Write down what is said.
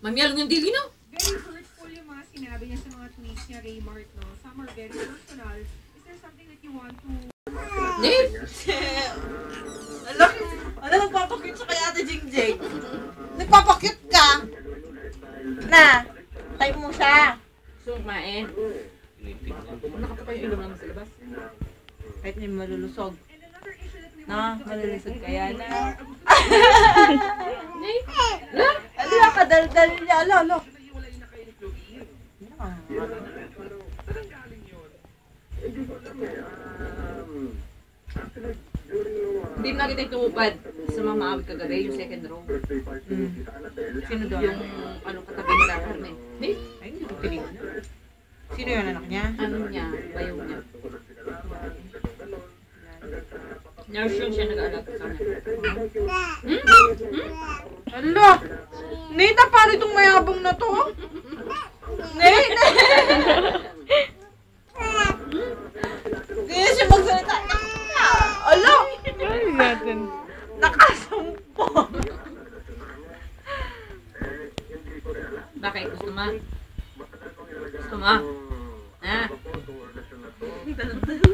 Mamiyal ng dili, no? Very hurtful yung mga sinabi niya sa mga tweets niya, Raymart, no? Some are very personal. Is there something that you want to... Ano nagpapakit sa kaya Ate Jingjing? Nagpapakit ka? Na, type mo siya. Sumain. Nakapapay yung ilong naman sa labas. Kahit hindi malulusog. Na, malulusog kaya na. Ano na, kadaldal niya. Alo. Hindi na kita tumupad sa mga maawit kagabi, yung second row. Sino doon? Yung ano katabi nila, Carmen. Ay, hindi ko tinignan. Sino yun, anak niya? Ano niya, bayaw niya. Nurse yun siya nag-aalap sa kanya. Alo! Nita, paano itong mayabang na to? Nita! Kaya siya magsalita. Alo! Nakasumpo. Bakit? Gusto mo? Gusto mo? Ha?